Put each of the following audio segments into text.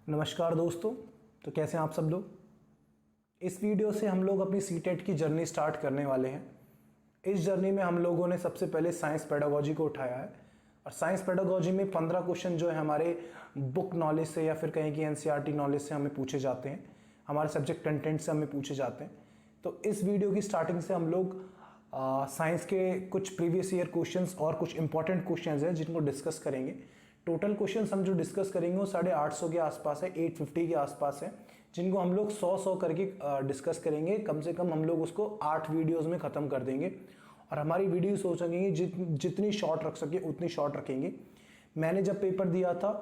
नमस्कार दोस्तों। तो कैसे हैं आप सब लोग। इस वीडियो से हम लोग अपनी सीटेट की जर्नी स्टार्ट करने वाले हैं। इस जर्नी में हम लोगों ने सबसे पहले साइंस पेडागोजी को उठाया है और साइंस पेडागोजी में 15 क्वेश्चन जो है हमारे बुक नॉलेज से या फिर कहीं की एनसीईआरटी नॉलेज से हमें पूछे जाते हैं, हमारे सब्जेक्ट कंटेंट से हमें पूछे जाते हैं। तो इस वीडियो की स्टार्टिंग से हम लोग साइंस के कुछ प्रीवियस ईयर क्वेश्चंस और कुछ इंपॉर्टेंट क्वेश्चंस हैं जिनको डिस्कस करेंगे। टोटल क्वेश्चंस हम जो डिस्कस करेंगे वो 850 के आसपास है, 850 के आसपास है, जिनको हम लोग 100 करके डिस्कस करेंगे। कम से कम हम लोग उसको 8 वीडियोस में ख़त्म कर देंगे और हमारी वीडियो सोचेंगे जितनी शॉर्ट रख सके उतनी शॉर्ट रखेंगे। मैंने जब पेपर दिया था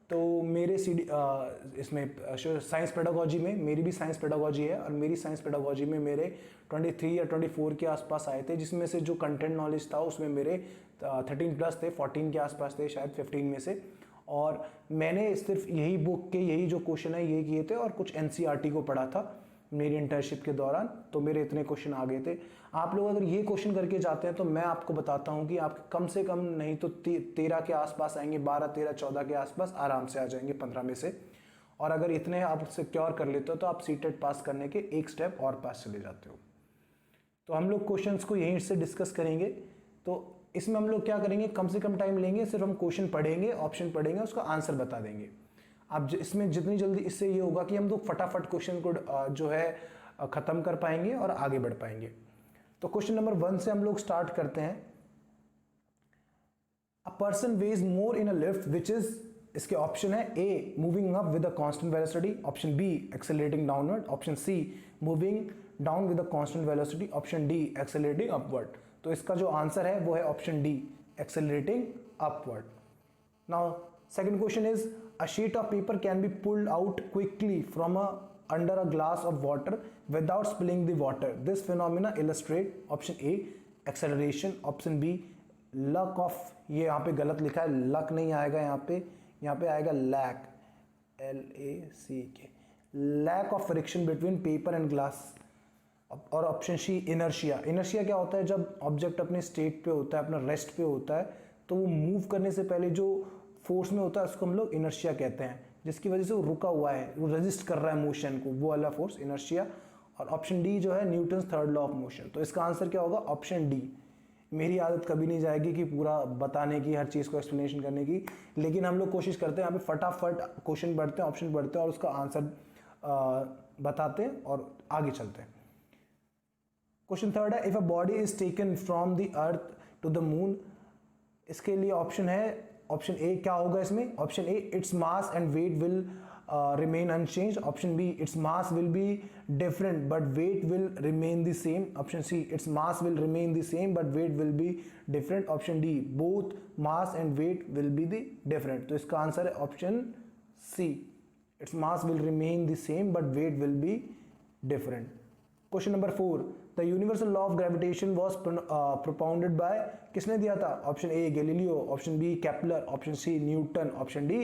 तो मेरे इसमें साइंस पेडागोजी में, मेरी भी साइंस पेडागोजी है और मेरी साइंस पेडागोजी में मेरे 23 या 24 के आसपास आए थे, जिसमें से जो कंटेंट नॉलेज था उसमें मेरे 13 प्लस थे, 14 के आसपास थे, शायद 15 में से। और मैंने सिर्फ यही बुक के यही जो क्वेश्चन है ये किए थे और कुछ एनसीईआरटी को पढ़ा था मेरी इंटर्नशिप के दौरान, तो मेरे इतने क्वेश्चन आ गए थे। आप लोग अगर ये क्वेश्चन करके जाते हैं तो मैं आपको बताता हूँ कि आपके कम से कम नहीं तो 13 के आसपास आएंगे, 12, 13, 14 के आसपास आराम से आ जाएंगे 15 में से। और अगर इतने आप सिक्योर कर लेते हो तो आप सीटेट पास करने के एक स्टेप और पास चले जाते हो। तो हम लोग क्वेश्चन को यहीं से डिस्कस करेंगे। तो इसमें हम लोग क्या करेंगे, कम से कम टाइम लेंगे, सिर्फ हम क्वेश्चन पढ़ेंगे, ऑप्शन पढ़ेंगे, उसका आंसर बता देंगे। अब इसमें जितनी जल्दी इससे ये होगा कि हम लोग फटाफट क्वेश्चन को जो है ख़त्म कर पाएंगे और आगे बढ़ पाएंगे। तो क्वेश्चन नंबर 1 से हम लोग स्टार्ट करते हैं। A person weighs more in a lift which is, इसके ऑप्शन है A moving up with a constant velocity, option B accelerating downward, option C moving down with a constant velocity, option D accelerating upward. तो इसका जो answer है वो है option D, accelerating upward. Now second question is, a sheet of paper can be pulled out quickly from under a glass of water without spilling the water. This phenomena illustrate, option A acceleration, option B luck of, ये यहाँ पे गलत लिखा है, luck नहीं आएगा यहाँ पे आएगा lack, LACK, lack of friction between paper and glass। और ऑप्शन सी इनर्शिया। इनर्शिया क्या होता है, जब ऑब्जेक्ट अपने स्टेट पे होता है, अपना रेस्ट पे होता है, तो वो मूव करने से पहले जो फोर्स में होता है उसको हम लोग इनर्शिया कहते हैं, जिसकी वजह से वो रुका हुआ है, वो रेजिस्ट कर रहा है मोशन को, वो वाला फोर्स इनर्शिया। और ऑप्शन डी जो है Newton's third law of motion. तो इसका आंसर क्या होगा, ऑप्शन डी। मेरी आदत कभी नहीं जाएगी कि पूरा बताने की, हर चीज़ को एक्सप्लेनेशन करने की, लेकिन हम लोग कोशिश करते हैं यहाँ पे फटाफट क्वेश्चन पढ़ते हैं, ऑप्शन पढ़ते हैं और उसका आंसर बताते हैं और आगे चलते हैं। क्वेश्चन थर्ड है, if a body is taken from the earth to the moon, इसके लिए ऑप्शन है, ऑप्शन ए क्या होगा इसमें, option A its mass and weight will remain unchanged, option B its mass will be different but weight will remain the same, option C its mass will remain the same but weight will be different, option D both mass and weight will be the different. तो इसका answer है option C, its mass will remain the same but weight will be different. Question number 4, the universal law of gravitation was propounded by, किसने दिया था, option A Galileo, option B Kepler, option C Newton, option D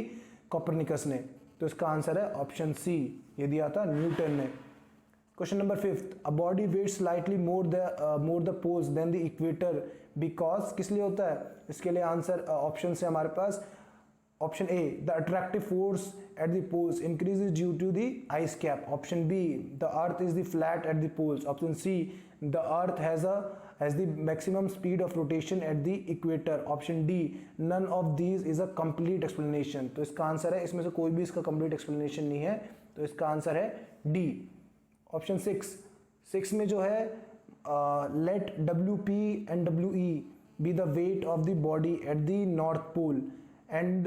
Copernicus ने। तो इसका answer है option सी, ये दिया था न्यूटन ने। Question number 5, a body weight slightly more the poles than the equator because, किस लिए होता है, इसके लिए आंसर ऑप्शन से हमारे पास option A the attractive force at the poles increases due to the ice cap, option B the earth is the flat at the poles, option C the earth has the maximum speed of rotation at the equator, option D none of these is a complete explanation. तो इसका answer है, इसमें से कोई भी इसका complete explanation नहीं है, तो इसका आंसर है डी, ऑप्शन 6 में जो है let WP and WE be the weight of the body at the north pole and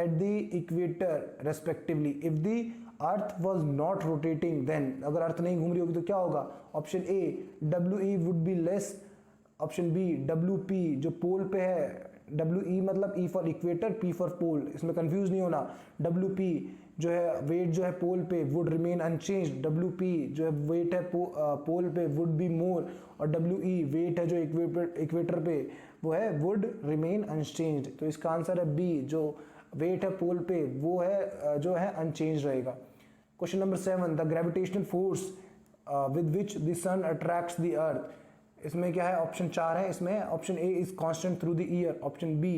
at the equator respectively if the earth was not rotating then, अगर अर्थ नहीं घूम रही होगी तो क्या होगा, option A WE would be less, option B WP जो pole पे है, WE मतलब E for equator, P for pole, इसमें कंफ्यूज नहीं होना, WP जो है वेट जो है पोल पे वुड रिमेन अनचेंज्ड, WP जो है वेट है पोल पे वुड बी मोर, और WE वेट है जो इक्वेटर पे वो है वुड रिमेन अनचेंज्ड। तो इसका आंसर है बी, जो वेट है पोल पे वो है जो है अनचेंज रहेगा। Question number 7, the gravitational force with which the sun attracts the earth, इसमें क्या है, ऑप्शन 4 है, इसमें option A is constant through the year, option B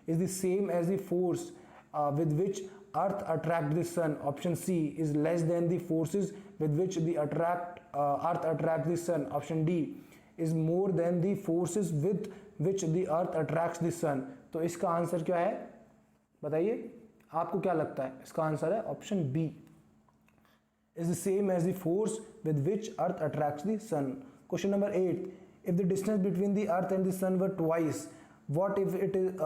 is the same as the force with which earth attract the sun, option C, is less than the forces with which the earth attract the sun, option D, is more than the forces with which the earth attracts the सन। तो इसका answer क्या है बताइए, आपको क्या लगता है? इसका आंसर है option B, is the same as the force with which earth attracts the sun. Question number 8, if the distance between the earth and the sun were twice, what if it is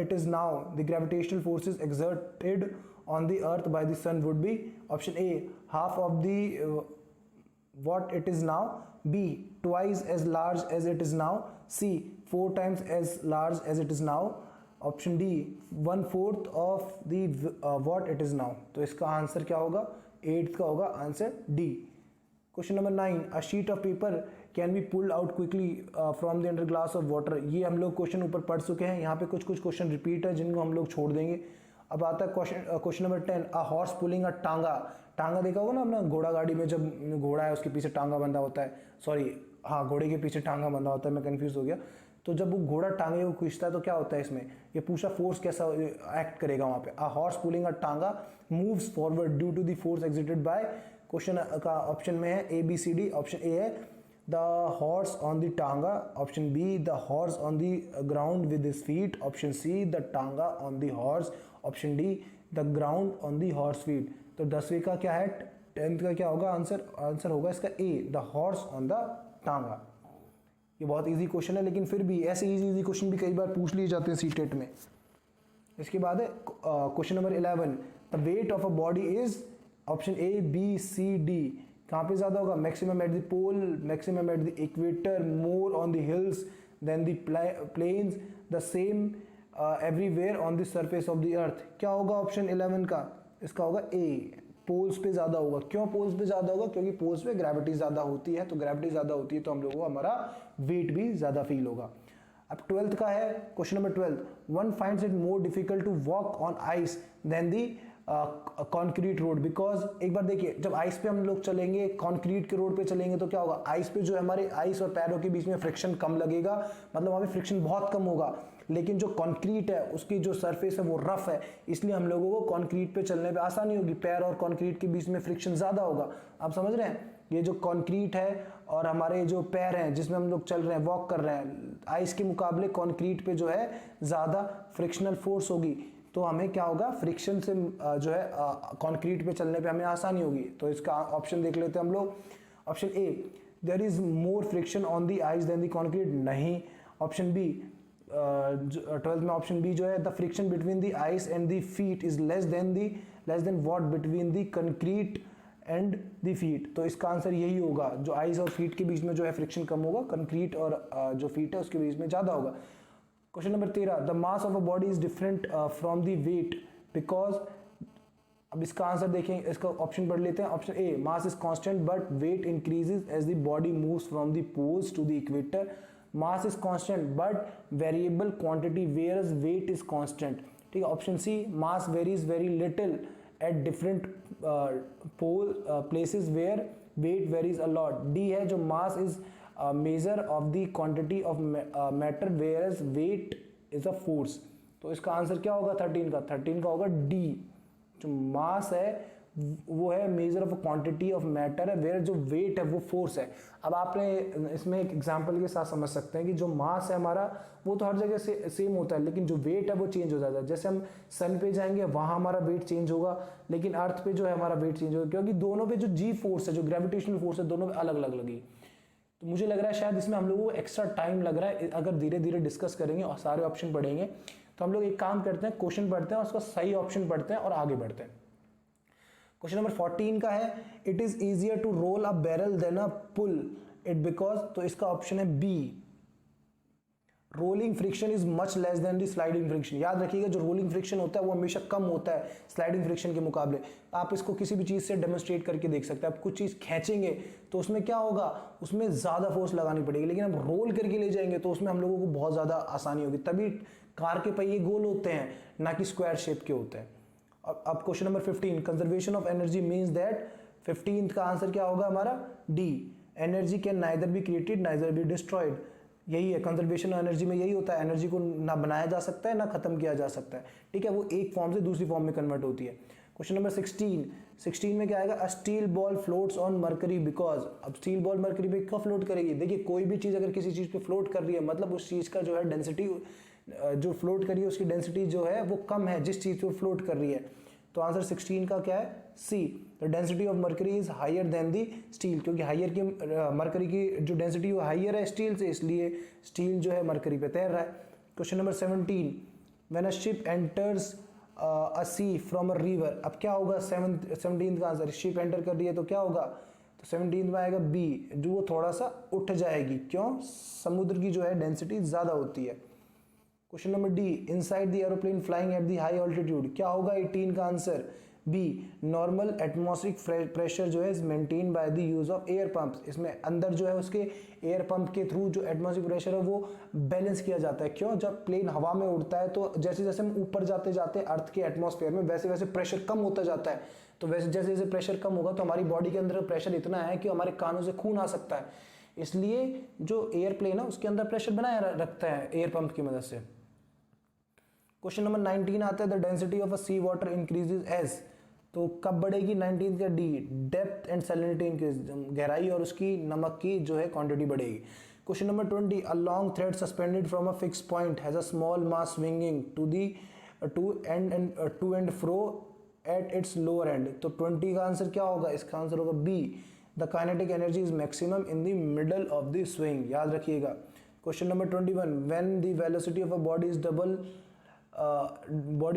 it is now, the gravitational forces exerted on the earth by the sun would be, option A, half of the what it is now, B, twice as large as it is now, C, 4 times as large as it is now, option D, 1/4 of the what it is now। तो इसका answer क्या होगा? 8th का होगा answer D। Question number 9, a sheet of paper can be pulled out quickly from the under glass of water. ये हम लोग question ऊपर पढ़ चुके हैं, यहाँ पे कुछ क्वेश्चन रिपीट है जिनको हम लोग छोड़ देंगे। अब आता है question number 10, a horse pulling a टांगा। टांगा देखा होगा ना अपना, घोड़ा गाड़ी में जब घोड़ा है उसके पीछे टांगा बंधा होता है, सॉरी हाँ घोड़े के पीछे टांगा बंधा होता है, मैं कंफ्यूज हो गया। तो जब वो घोड़ा टांगे को खींचता है तो क्या होता है इसमें, ये पूछा फोर्स कैसा एक्ट करेगा वहाँ पे। A horse pulling a tonga moves forward due to the force excited by, question का ऑप्शन में है A B C D. Option A है the horse on the tonga, option B the horse on the ground with his feet, option C the tonga on the horse, option D the ground on the horse feet. तो 10वीं का क्या है, 10th का क्या होगा answer? Answer होगा इसका ए, द हॉर्स ऑन द टांगा। ये बहुत इजी क्वेश्चन है, लेकिन फिर भी ऐसे इजी क्वेश्चन भी कई बार पूछ लिए जाते हैं सीटेट में। इसके बाद है question number 11, the weight of a body is, option A B C D. कहाँ पे ज़्यादा होगा? Maximum at the pole, maximum at the equator, more on the hills than the plains, the same everywhere on the surface of the earth. क्या होगा option 11 का? इसका होगा ए, poles पे ज़्यादा होगा। क्यों पोल्स पे ज़्यादा होगा? क्योंकि पोल्स पे ग्रेविटी ज़्यादा होती है, तो ग्रेविटी ज़्यादा होती है तो हम लोगों को हमारा वेट भी ज़्यादा फील होगा। अब 12th का है question number 12, one finds it more difficult to walk on ice than the concrete road, because एक बार देखिए जब आइस पे हम लोग चलेंगे, कॉन्क्रीट के रोड पे चलेंगे तो क्या होगा, आइस पे जो है हमारे आइस और पैरों के बीच में फ्रिक्शन कम लगेगा, मतलब वहाँ पे फ्रिक्शन बहुत कम होगा। लेकिन जो कंक्रीट है उसकी जो सरफेस है वो रफ है, इसलिए हम लोगों को कंक्रीट पे चलने पे आसानी होगी, पैर और कंक्रीट के बीच में फ्रिक्शन ज़्यादा होगा। आप समझ रहे हैं? ये जो कंक्रीट है और हमारे जो पैर हैं जिसमें हम लोग चल रहे हैं, वॉक कर रहे हैं, आइस के मुकाबले कंक्रीट पे जो है ज़्यादा फ्रिक्शनल फोर्स होगी, तो हमें क्या होगा, फ्रिक्शन से जो है कंक्रीट पे चलने पे हमें आसानी होगी। तो इसका ऑप्शन देख लेते हैं हम लोग। Option A, there is more friction on the ice than the concrete, नहीं। ऑप्शन बी, 12th में ऑप्शन बी जो है, the friction between the ice and the feet is less than what between the concrete and the feet. तो इसका answer यही होगा, जो ice और फीट के बीच में जो है फ्रिक्शन कम होगा, कंक्रीट और जो फीट है उसके बीच में ज़्यादा होगा। Question number 13, the mass of a body is different from the weight because, अब इसका आंसर देखें, इसका ऑप्शन पढ़ लेते हैं। Option A, mass is constant but weight increases as the body moves from the poles to the equator. Mass is constant but variable quantity whereas weight is constant. ठीक है। Option C, mass varies very little at different pole places where weight varies a lot. D है जो mass is measure of the quantity of matter whereas weight is a force. तो इसका answer क्या होगा 13 का? 13 का होगा डी, जो मास है वो है measure of quantity of matter है, वेयर जो वेट है वो फोर्स है। अब आपने इसमें एक एग्जांपल के साथ समझ सकते हैं कि जो मास है हमारा वो तो हर जगह से सेम होता है, लेकिन जो वेट है वो चेंज हो जाता है। जैसे हम सन पे जाएंगे वहाँ हमारा वेट चेंज होगा, लेकिन अर्थ पे जो है हमारा वेट चेंज होगा, क्योंकि दोनों पे जो जी फोर्स है, जो ग्रेविटेशनल फोर्स है, दोनों पे अलग अलग लगी। तो मुझे लग रहा है शायद इसमें हम लोगों को एक्स्ट्रा टाइम लग रहा है। अगर धीरे धीरे डिस्कस करेंगे और सारे ऑप्शन पढ़ेंगे तो हम लोग एक काम करते हैं, क्वेश्चन पढ़ते हैं, उसका सही ऑप्शन पढ़ते हैं और आगे बढ़ते हैं। क्वेश्चन नंबर 14 का है, it is easier to roll a barrel than a pull it because, तो इसका ऑप्शन है B, rolling friction is much less than the sliding friction. याद रखिएगा जो रोलिंग फ्रिक्शन होता है वो हमेशा कम होता है स्लाइडिंग फ्रिक्शन के मुकाबले। आप इसको किसी भी चीज़ से डेमोन्स्ट्रेट करके देख सकते हैं। आप कुछ चीज़ खींचेंगे तो उसमें क्या होगा, उसमें ज़्यादा फोर्स लगानी पड़ेगी, लेकिन हम रोल करके ले जाएंगे तो उसमें हम लोगों को बहुत ज़्यादा आसानी होगी। तभी कार के पहिए गोल होते हैं, ना कि स्क्वायर शेप के होते हैं। अब question number 15, conservation of energy means that, 15th का आंसर क्या होगा हमारा D, energy can neither be created neither be destroyed. यही है कंजर्वेशन एनर्जी में, यही होता है, एनर्जी को ना बनाया जा सकता है ना खत्म किया जा सकता है, ठीक है, वो एक फॉर्म से दूसरी फॉर्म में कन्वर्ट होती है। क्वेश्चन नंबर 16 में क्या आएगा, a steel ball floats on mercury because. अब स्टील बॉल मरकरी पे कब फ्लोट करेगी, देखिए कोई भी चीज़ अगर किसी चीज़ पे फ्लोट कर रही है मतलब उस चीज़ का जो है डेंसिटी, जो फ्लोट कर रही है उसकी डेंसिटी जो है वो कम है जिस चीज़ पे फ्लोट कर रही है। तो आंसर 16 का क्या है, C, the density of mercury is higher than the steel, क्योंकि हायर की मरकरी की जो डेंसिटी वो हायर है स्टील से, इसलिए स्टील जो है मरकरी पे तैर रहा है। Question number 17, when a ship enters a sea from a river. अब क्या होगा, 17 का आंसर, शिप एंटर कर रही है तो क्या होगा, तो 17 में आएगा बी, जो वो थोड़ा सा उठ जाएगी, क्यों, समुद्र की जो है डेंसिटी ज़्यादा होती है। Question number D, inside the aeroplane flying at the high altitude, क्या होगा 18 का answer, B, normal atmospheric pressure जो है is maintain by the use of air pumps. इसमें अंदर जो है उसके एयर पंप के थ्रू जो एटमॉस्फेरिक प्रेशर है वो बैलेंस किया जाता है, क्यों, जब प्लेन हवा में उड़ता है तो जैसे जैसे हम ऊपर जाते जाते अर्थ के एटमॉस्फेयर में वैसे वैसे प्रेशर कम होता जाता है, तो वैसे जैसे जैसे प्रेशर कम होगा तो हमारी बॉडी के अंदर प्रेशर इतना है कि हमारे कानों से खून आ सकता है, इसलिए जो एयरप्लेन है उसके अंदर प्रेशर बनाए रखता है एयर पंप की मदद से। क्वेश्चन नंबर 19 आता है, the density of a sea water increases as, तो कब बढ़ेगी, 19 का D, depth and salinity increase, गहराई और उसकी नमक की जो है क्वांटिटी बढ़ेगी। Question number 20, a long thread suspended from a fix point has a small mass swinging to and fro at its lower end. तो 20 का आंसर क्या होगा, इसका आंसर होगा B, the kinetic energy is maximum in the middle of the swing, याद रखिएगा। Question number 21, when the velocity of a body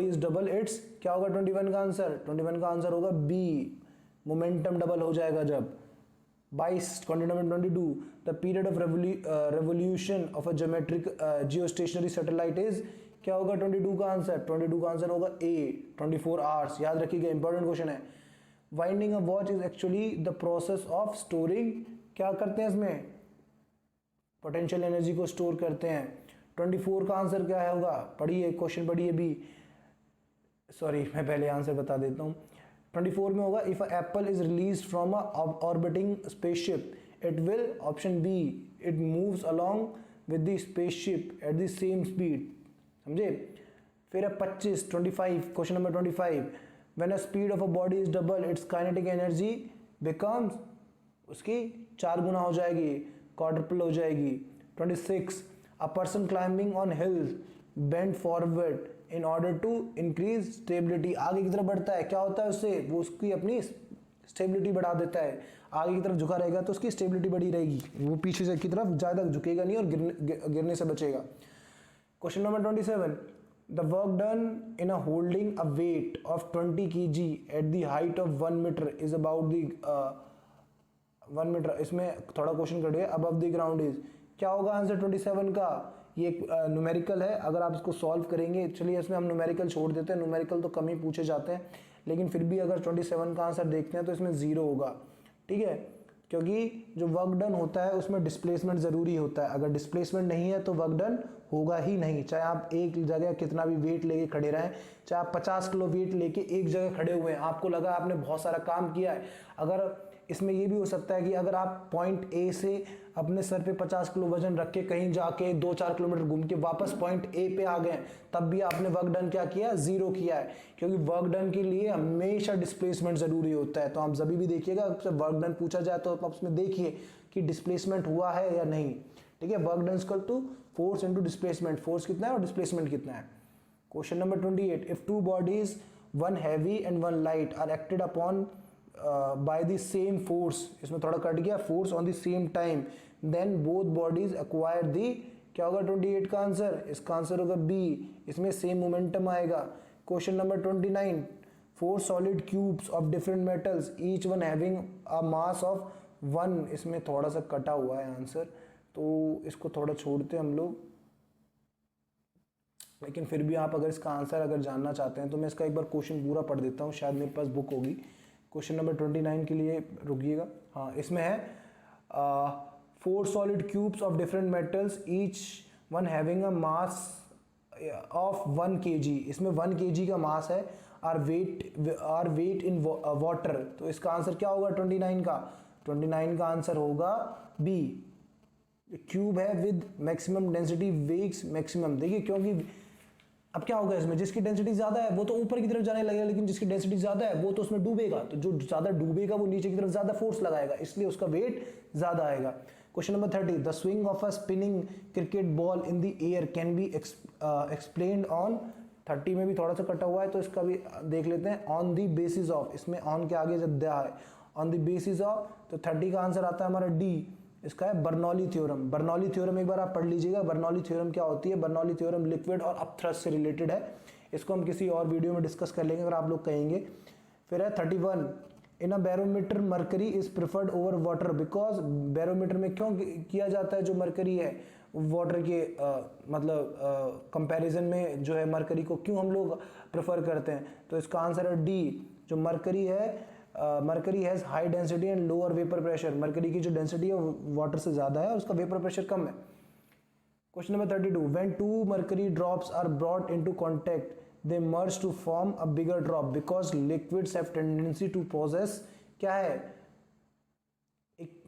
is double it's, क्या होगा 21 का आंसर, 21 का आंसर होगा बी, मोमेंटम डबल हो जाएगा जब। 22, question number 22, the period of revolution of a geometric geostationary satellite is, क्या होगा 22 का आंसर, 22 का आंसर होगा ए, 24 आवर्स, याद रखिएगा, इंपॉर्टेंट क्वेश्चन है। Winding a watch is actually the process of storing, क्या करते हैं इसमें, पोटेंशियल एनर्जी को स्टोर करते हैं। 24 का आंसर क्या है होगा, पढ़िए क्वेश्चन पढ़िए बी, सॉरी मैं पहले आंसर बता देता हूँ। 24 में होगा, if a apple is release from a orbiting spaceship it will, option B, it moves along with the spaceship at the same speed, समझे। फिर है 25 question number 25, when a speed of a body is double its kinetic energy becomes, उसकी 4 गुना हो जाएगी, quadruple हो जाएगी। 26, a person climbing on hills bend forward in order to increase stability, आगे की तरफ बढ़ता है, क्या होता है उससे, वो उसकी अपनी स्टेबिलिटी बढ़ा देता है, आगे की तरफ झुका रहेगा तो उसकी स्टेबिलिटी बढ़ी रहेगी, वो पीछे से की तरफ ज़्यादा झुकेगा नहीं और गिरने से बचेगा। Question number 27, the work done in a holding a weight of 20 kg at the height of 1 metre is about the 1 metre, इसमें थोड़ा क्वेश्चन करिए, अबव द ग्राउंड इज, क्या होगा आंसर 27 का, ये एक न्यूमेरिकल है, अगर आप इसको सॉल्व करेंगे, चलिए इसमें हम न्यूमेरिकल छोड़ देते हैं, न्यूमेरिकल तो कम ही पूछे जाते हैं, लेकिन फिर भी अगर 27 का आंसर देखते हैं तो इसमें 0 होगा, ठीक है, क्योंकि जो वर्क डन होता है उसमें डिस्प्लेसमेंट ज़रूरी होता है, अगर डिस्प्लेसमेंट नहीं है तो वर्क डन होगा ही नहीं, चाहे आप एक जगह कितना भी वेट लेके खड़े रहें, चाहे आप 50 किलो वेट लेके एक जगह खड़े हुए हैं, आपको लगा आपने बहुत सारा काम किया है, अगर इसमें ये भी हो सकता है कि अगर आप पॉइंट ए से अपने सर पे 50 किलो वजन रख के कहीं जाके 2-4 किलोमीटर घूम के वापस पॉइंट ए पे आ गए, तब भी आपने वर्क डन क्या किया, 0 किया है, क्योंकि वर्क डन के लिए हमेशा डिस्प्लेसमेंट जरूरी होता है। तो आप जब भी देखिएगा वर्क डन पूछा जाए तो आप उसमें देखिए कि डिस्प्लेसमेंट हुआ है या नहीं, ठीक है। Work done equal to force into displacement, force कितना है और डिस्प्लेसमेंट कितना है। Question number 28, if two bodies, one heavy and one light, are acted upon by the same force, इसमें थोड़ा कट गया, force on the same time, then both bodies acquire the, क्या होगा 28 का आंसर, इसका आंसर होगा बी, इसमें same momentum आएगा। Question number 29, 4 solid cubes of different metals each one having a mass of 1, इसमें थोड़ा सा कटा हुआ है आंसर, तो इसको थोड़ा छोड़ते हम लोग, लेकिन फिर भी आप अगर इसका आंसर अगर जानना चाहते हैं तो मैं इसका एक बार क्वेश्चन पूरा पढ़ देता हूँ, शायद मेरे पास बुक होगी। क्वेश्चन नंबर 29 के लिए रुकिएगा, हाँ इसमें है 4 solid cubes of different metals each one having a mass of 1 kg, इसमें 1 kg का मास है, आर वेट इन वाटर, तो इसका आंसर क्या होगा 29 का, 29 का आंसर होगा बी, क्यूब है विद मैक्सिमम डेंसिटी वेग्स मैक्सिमम। देखिए क्योंकि अब क्या होगा इसमें, जिसकी डेंसिटी ज्यादा है वो तो ऊपर की तरफ जाने लगेगा, लेकिन जिसकी डेंसिटी ज्यादा है वो तो उसमें डूबेगा, तो जो ज्यादा डूबेगा वो नीचे की तरफ ज्यादा फोर्स लगाएगा, इसलिए उसका वेट ज्यादा आएगा। Question number 30, the swing of a spinning cricket ball in the air can be explained on, 30 में भी थोड़ा सा कटा हुआ है तो इसका भी देख लेते हैं, ऑन द बेसिस ऑफ, इसमें ऑन के आगे जब दिया है ऑन द बेसिस ऑफ, तो 30 का आंसर आता है हमारा डी, इसका है बर्नौली थ्योरम। बर्नौली थ्योरम एक बार आप पढ़ लीजिएगा, बर्नौली थ्योरम क्या होती है, बर्नौली थ्योरम लिक्विड और अपथ्रस्ट से रिलेटेड है, इसको हम किसी और वीडियो में डिस्कस कर लेंगे अगर आप लोग कहेंगे। फिर है 31, in a barometer mercury is preferred over water, because barometer में क्यों किया जाता है जो मरकरी है वाटर के मतलब कंपैरिजन में जो है मरकरी को क्यों हम लोग प्रेफर करते हैं, तो इसका आंसर है डी, जो मरकरी है mercury has high density and lower vapour pressure, mercury की जो डेंसिटी है वाटर से ज्यादा है और उसका वेपर प्रेशर कम है। Question number 32, when two mercury drops are brought into contact they merge to form a bigger drop because liquids have tendency to possess, क्या है, एक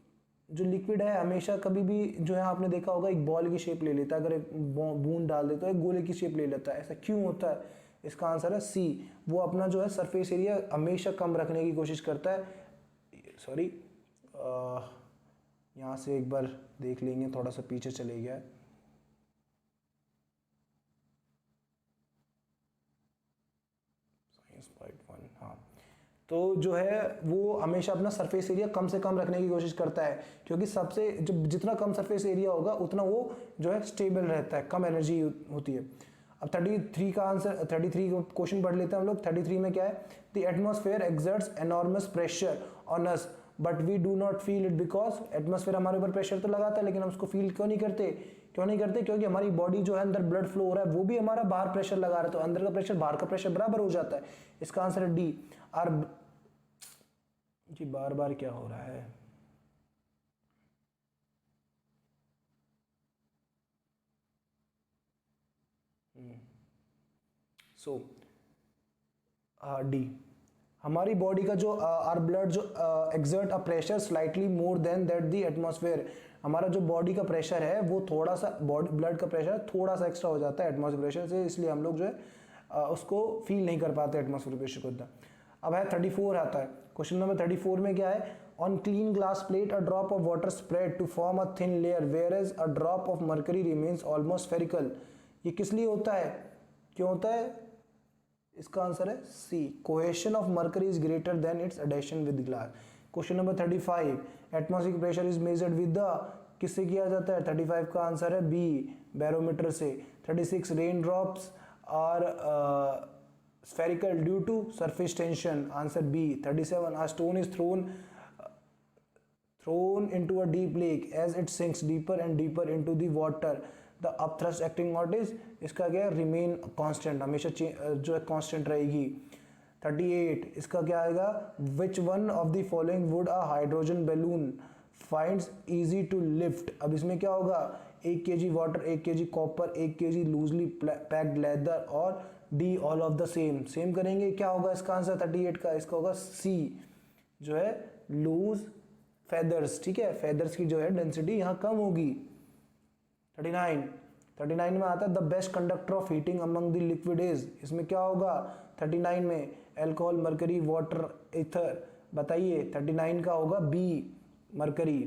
जो लिक्विड है हमेशा कभी भी जो है आपने देखा होगा एक बॉल की शेप ले लेता है, अगर एक बूंद डाल दे तो एक गोले की शेप ले लेता है, ऐसा क्यों होता है, इसका आंसर है सी, वो अपना जो है सरफेस एरिया हमेशा कम रखने की कोशिश करता है। सॉरी, यहाँ से एक बार देख लेंगे, थोड़ा सा पीछे चले गया है, साइंस पार्ट 1, हाँ, तो जो है वो हमेशा अपना सरफेस एरिया कम से कम रखने की कोशिश करता है, क्योंकि सबसे जो जितना कम सरफेस एरिया होगा उतना वो जो है स्टेबल रहता है, कम एनर्जी होती है। अब 33 का आंसर, 33 क्वेश्चन पढ़ लेते हैं हम लोग। 33 में क्या है, the atmosphere exerts enormous pressure on us but we do not feel it because, atmosphere हमारे ऊपर प्रेशर तो लगाता है लेकिन हम उसको फील क्यों नहीं करते, क्योंकि हमारी बॉडी जो है अंदर ब्लड फ्लो हो रहा है वो भी हमारा बाहर प्रेशर लगा रहा है, तो अंदर का प्रेशर बाहर का प्रेशर बराबर हो जाता है, इसका आंसर है डी। आर जी बार बार क्या हो रहा है, सो डी, हमारी बॉडी का जो आर ब्लड जो exert a pressure slightly more than that the atmosphere, हमारा जो बॉडी का प्रेशर है वो थोड़ा सा, बॉडी ब्लड का प्रेशर थोड़ा सा एक्स्ट्रा हो जाता है एटमॉस्फेयर प्रेशर से, इसलिए हम लोग जो है उसको फील नहीं कर पाते एटमॉस्फेयर प्रेशर को इतना। अब है 34 आता है, क्वेश्चन नंबर 34 में क्या है, on clean glass plate a drop of water spread to form a thin layer whereas a drop of mercury remains almost spherical, ये किस लिए होता है, क्यों होता है, इसका आंसर है C, cohesion of mercury is greater than its adhesion with glass. Question number 35, atmospheric pressure is measured with the, किससे किया जाता है, 35 का आंसर है बी, बैरोमीटर से। 36, rain drops are spherical due to surface tension, answer B। 37, a stone is thrown into a deep lake as it sinks deeper and deeper into the water, the upthrust acting what is, इसका क्या है, remain constant, हमेशा जो है constant रहेगी। 38, इसका क्या आएगा, which one of the following would a hydrogen balloon finds easy to lift, अब इसमें क्या होगा, 1 kg water, 1 kg copper, 1 kg loosely packed leather और D all of the same करेंगे, क्या होगा इसका आंसर 38 का, इसका होगा सी, जो है लूज फेदर्स, ठीक है, फेदर्स की जो है डेंसिटी यहाँ कम होगी। 39 में आता है the best conductor of heating among the liquid is, इसमें क्या होगा 39 में, अल्कोहल, मरकरी, वाटर, ईथर, बताइए 39 का होगा बी, मरकरी।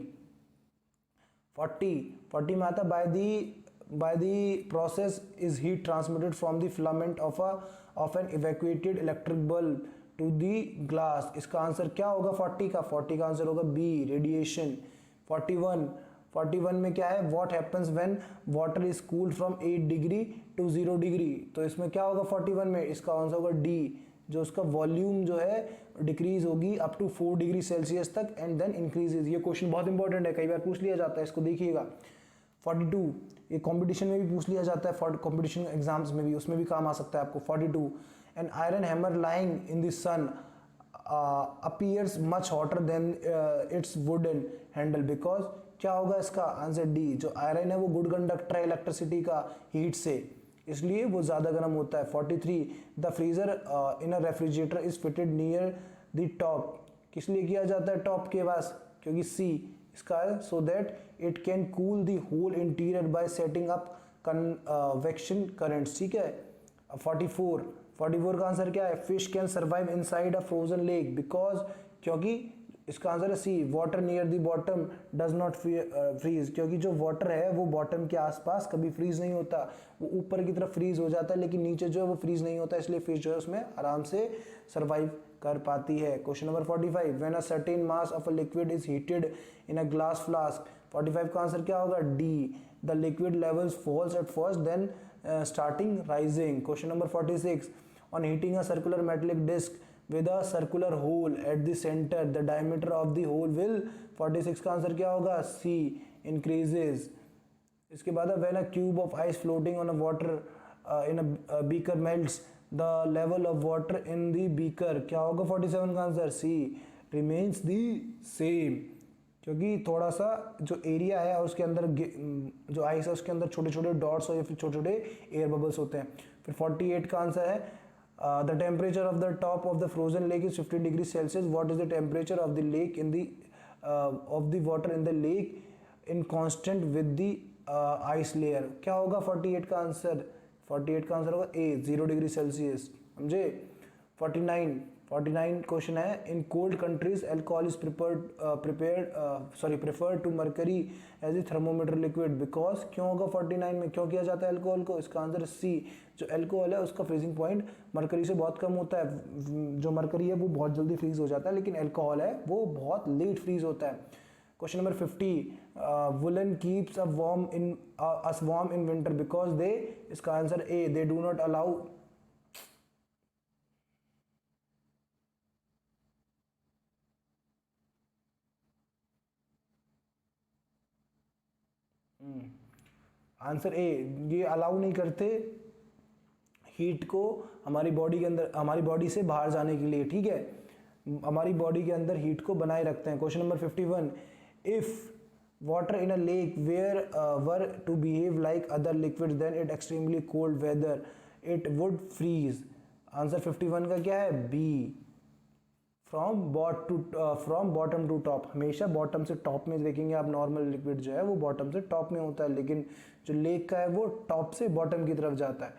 40 में आता है by the process is heat transmitted from the filament of an evacuated electric bulb to the glass, इसका आंसर क्या होगा 40 का आंसर होगा बी, रेडिएशन। 41 में क्या है, what happens when water is cooled from 8 degree to 0 degree, तो इसमें क्या होगा 41 में, इसका आंसर होगा डी, जो उसका वॉल्यूम जो है डिक्रीज होगी अप टू 4 डिग्री सेल्सियस तक एंड देन इंक्रीजेज। ये क्वेश्चन बहुत इंपॉर्टेंट है, कई बार पूछ लिया जाता है, इसको देखिएगा। 42, ये कंपटीशन में भी पूछ लिया जाता है, कंपटीशन एग्जाम्स में भी, उसमें भी काम आ सकता है आपको। 42, an iron hammer lying in the sun appears much hotter than its wooden handle because, क्या होगा इसका आंसर डी, जो आयरन है वो गुड कंडक्टर है इलेक्ट्रिसिटी का हीट से, इसलिए वो ज़्यादा गर्म होता है। 43, the freezer in a refrigerator is fitted near the top, किस लिए किया जाता है टॉप के पास, क्योंकि सी, इसका है so that it can cool the whole interior by setting up convection currents, ठीक है। 44 का आंसर क्या है, fish can survive inside a frozen lake because, क्योंकि इसका आंसर है C, water near the bottom does not freeze, क्योंकि जो वाटर है वो बॉटम के आसपास कभी फ्रीज नहीं होता, वो ऊपर की तरफ फ्रीज हो जाता है लेकिन नीचे जो है वो फ्रीज नहीं होता, इसलिए फिश जो है उसमें आराम से सर्वाइव कर पाती है। Question number 45, when a certain mass of a liquid is heated in a glass flask, 45 का आंसर क्या होगा, D, the liquid levels falls at first then starting rising. Question number 46, on heating a circular metallic disc with a circular hole at the center, the diameter of the hole will, 46 का answer क्या होगा, C, increases. इसके बाद when a cube of ice floating on a water in a beaker melts, the level of water in the beaker क्या होगा, 47 का answer C, remains the same, क्योंकि थोड़ा सा जो एरिया है उसके अंदर जो आइस है उसके अंदर छोटे छोटे डॉट्स और या फिर छोटे छोटे एयर बबल्स होते हैं। फिर 48 का आंसर है the temperature of the top of the frozen lake is 50 degree Celsius, what is the temperature of the lake in the of the water in the lake in constant with the ice layer, क्या होगा 48 का answer, 48 का answer होगा ए, 0 degree Celsius, समझे। 49 question है, in cold countries alcohol is preferred to mercury as a thermometer liquid because, क्यों होगा 49 में, क्यों किया जाता है अल्कोहल को, इसका आंसर सी, जो अल्कोहल है उसका फ्रीजिंग पॉइंट मर्करी से बहुत कम होता है, जो मर्करी है वो बहुत जल्दी फ्रीज हो जाता है लेकिन अल्कोहल है वो बहुत लेट फ्रीज होता है। Question number 50, woollen keeps a swarm in winter because they, इसका answer A, they do not allow, answer A, ये अलाउ नहीं करते हीट को हमारी बॉडी के अंदर, हमारी बॉडी से बाहर जाने के लिए, ठीक है, हमारी बॉडी के अंदर हीट को बनाए रखते हैं। Question number 51, if water in a lake where were to behave like other liquids then it extremely cold weather it would freeze, answer 51 का क्या है, B, from bottom to top, हमेशा बॉटम से टॉप में देखेंगे आप, नॉर्मल लिक्विड जो है वो बॉटम से टॉप में होता है लेकिन जो लेक का है वो टॉप से बॉटम की तरफ जाता है।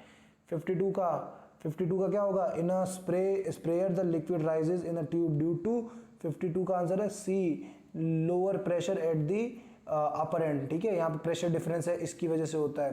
52 का क्या होगा, in a sprayer the liquid rises in a tube due to, 52 का आंसर है C, lower pressure at the upper end, ठीक है, यहाँ पे प्रेशर डिफरेंस है इसकी वजह से होता है।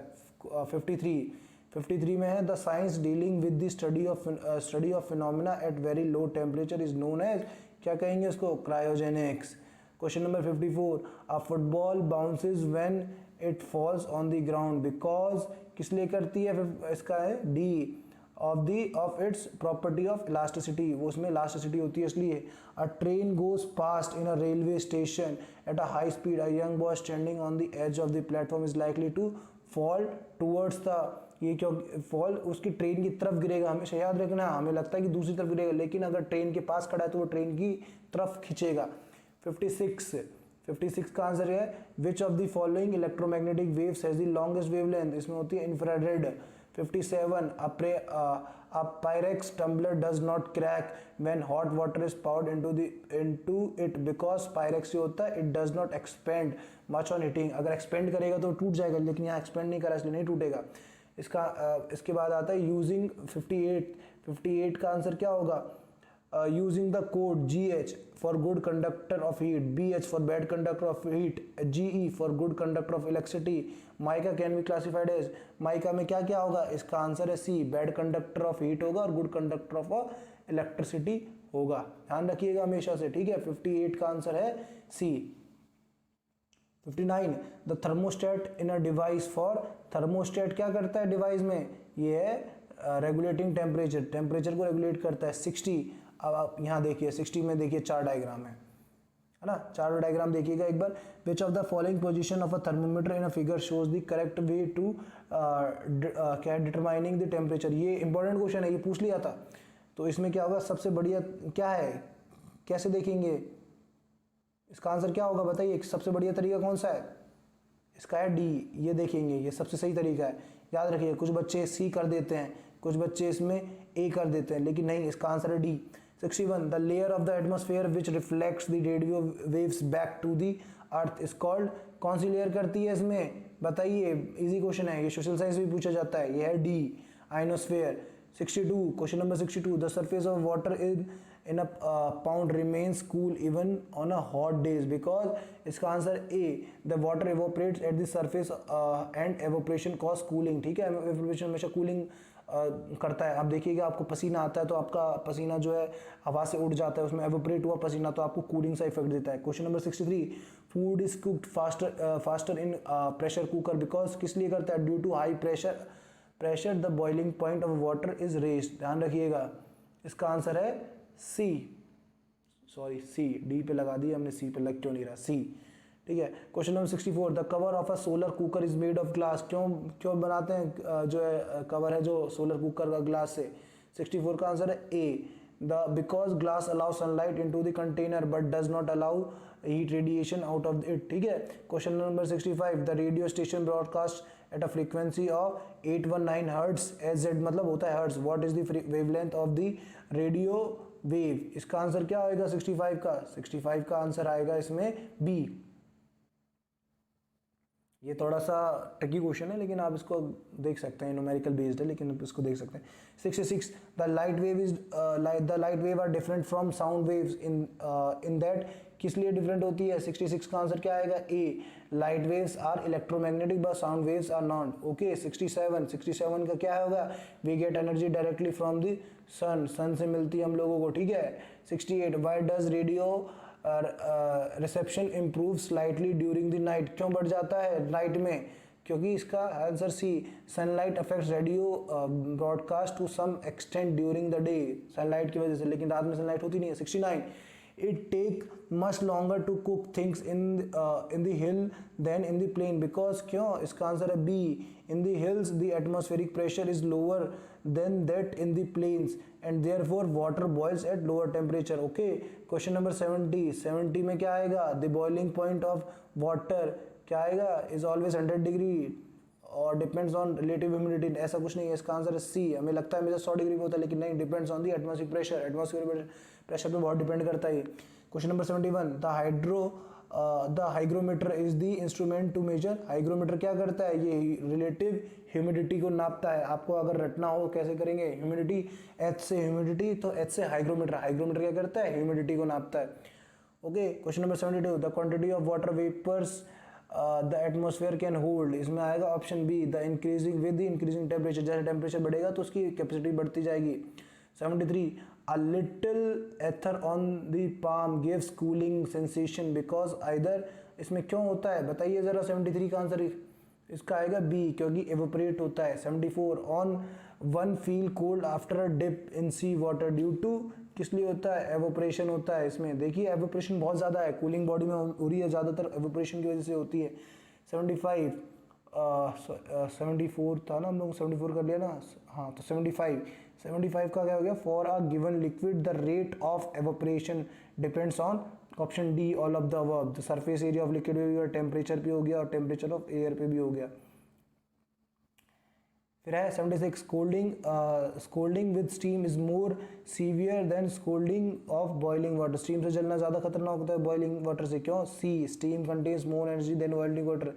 53 में है, the science dealing with the study of phenomena at very low temperature is known as, क्या कहेंगे इसको, cryogenics. Question number 54, a football bounces when it falls on the ground because, किस लिए करती है, इसका है D, of its property of elasticity, वो उसमें इलास्टिसिटी होती है इसलिए। A train goes past in a railway station at a high speed, a young boy standing on the edge of the platform is likely to fall towards the, ये क्यों fall, उसकी train की तरफ गिरेगा, हमेशा याद रखना, हमें लगता है कि दूसरी तरफ गिरेगा लेकिन अगर ट्रेन के पास खड़ा है तो वो ट्रेन की तरफ खींचेगा। 56 का आंसर है, विच of the following electromagnetic waves has the longest wavelength, इसमें होती है infrared. 57, a Pyrex tumbler does not crack when hot water is poured into it because Pyrex जो होता है it does not expand much on heating, अगर expand करेगा तो टूट जाएगा लेकिन यहाँ expand नहीं करा इसलिए नहीं टूटेगा। इसके बाद आता है यूजिंग 58 का आंसर क्या होगा, using the code GH for good conductor of heat, BH for bad conductor of heat, GE for good conductor of electricity, mica can be classified as, mica में क्या क्या होगा, इसका आंसर है C, bad conductor of heat होगा और good conductor of electricity होगा, ध्यान रखिएगा हमेशा से, ठीक है। 58 का आंसर है सी। 59, the thermostat in a device for, thermostat क्या करता है डिवाइस में, ये है रेगुलेटिंग टेम्परेचर को रेगुलेट करता है। 60, अब आप यहाँ देखिए 60 में देखिए चार डायग्राम है ना, चारों डायग्राम देखिएगा एक बार। Which of the following position of a thermometer in a figure shows the correct way to क्या डिटरमाइनिंग द टेम्परेचर, ये इंपॉर्टेंट क्वेश्चन है, ये पूछ लिया था, तो इसमें क्या होगा, सबसे बढ़िया क्या है, कैसे देखेंगे, इसका आंसर क्या होगा बताइए, सबसे बढ़िया तरीका कौन सा है, इसका है डी, ये देखेंगे, ये सबसे सही तरीका है, याद रखिए। कुछ बच्चे सी कर देते हैं, कुछ बच्चे इसमें ए कर देते हैं, लेकिन नहीं, इसका आंसर है D. 61 the layer of the atmosphere which reflects the radio waves back to the earth is called, कौन सी लेयर करती है इसमें बताइए, इजी क्वेश्चन है ये, सोशल साइंस भी पूछा जाता है, ये है D ionosphere. 62 question number 62 the surface of water in a pound remains cool even on a hot days because इसका answer A, the water evaporates at the surface and evaporation cause cooling। ठीक है, evaporation हमेशा cooling करता है। आप देखिएगा आपको पसीना आता है तो आपका पसीना जो है हवा से उड़ जाता है, उसमें एवोपरेट हुआ पसीना तो आपको कूलिंग सा इफेक्ट देता है। Question number 63 food is cooked faster in pressure cooker because किस लिए करता है, due to high pressure the boiling point of water is raised. ध्यान रखिएगा इसका आंसर है सी, सॉरी सी, डी पे लगा दिया हमने, सी पे लग क्यों नहीं रहा, सी। ठीक है, question number 64 the cover of a solar cooker is made of glass, क्यों बनाते हैं जो है कवर है जो सोलर कुकर का ग्लास से। 64 का आंसर है A, the because glass allow sunlight into the container but does not allow heat radiation out of it. ठीक है, question number 65 the radio station broadcast at a frequency of 819 hertz, as Z मतलब होता है hertz, what is the wavelength of the radio wave. इसका answer क्या आएगा 65 का, 65 का आंसर आएगा इसमें बी। ये थोड़ा सा ट्रिकी क्वेश्चन है लेकिन आप इसको देख सकते हैं, न्यूमेरिकल बेस्ड है लेकिन आप इसको देख सकते हैं। 66 the light wave are different from sound waves in that, किस लिए डिफरेंट होती है। 66 का आंसर क्या आएगा A, light waves are electromagnetic but sound waves are not. Okay 67 का क्या होगा, we get energy directly from the sun से मिलती है हम लोगों को। ठीक है, 68 why does radio reception improve slightly during the night, क्यों बढ़ जाता है नाइट में, क्योंकि इसका answer C, sunlight affects radio broadcast to some extent during the day, sunlight की वजह से, लेकिन रात में सनलाइट होती नहीं है। 69 it take much longer to cook things in the hill than in the plain because, क्यों, इसका आंसर है B, in the hills the atmospheric pressure is lower than that in the plains and therefore water boils at lower temperature. Okay, question number 70 में क्या आएगा, the boiling point of water क्या आएगा, is always 100 degree और depends on relative humidity, ऐसा कुछ नहीं है, इसका आंसर है सी। हमें लगता है हमेशा 100 डिग्री पे होता है लेकिन नहीं, depends on the atmospheric pressure, atmospheric pressure पे बहुत डिपेंड करता है। Question number 71 the hygrometer is the instrument to measure, hygrometer क्या करता है, ये रिलेटिव ह्यूमिडिटी को नापता है। आपको अगर रटना हो कैसे करेंगे, ह्यूमिडिटी एच से ह्यूमिडिटी तो एच से हाइग्रोमीटर, हाइग्रोमीटर क्या करता है, ह्यूमिडिटी को नापता है। Okay, question number 72 the quantity of water vapours the atmosphere can hold, इसमें आएगा option B, the increasing with the increasing temperature, जैसे टेम्परेचर बढ़ेगा तो उसकी कैपेसिटी बढ़ती जाएगी। 73 a little ether on the palm gives cooling sensation because either, इसमें क्यों होता है बताइए जरा, 73 का आंसर इसका आएगा बी, क्योंकि एवोपरेट होता है। 74 on one feel cold after a dip in sea water due to, किस लिए होता है, एवोपरेशन होता है। इसमें देखिए एवोपरेशन बहुत ज़्यादा है, कूलिंग बॉडी में हो रही है, ज़्यादातर एवोपरेशन की वजह से होती है। 75 74 था ना, हम लोग 74 कर लिया ना, हाँ तो 75 का क्या हो गया, for a given liquid the rate of evaporation depends on, option D all of the above, the surface area of liquid भी हो गया, टेम्परेचर भी हो गया और टेम्परेचर ऑफ एयर पे भी हो गया। फिर है 76 scalding with steam is more severe than scalding of boiling water, steam से जलना ज़्यादा खतरनाक होता है बॉइलिंग वाटर से, क्यों, C, steam contains more energy than boiling water.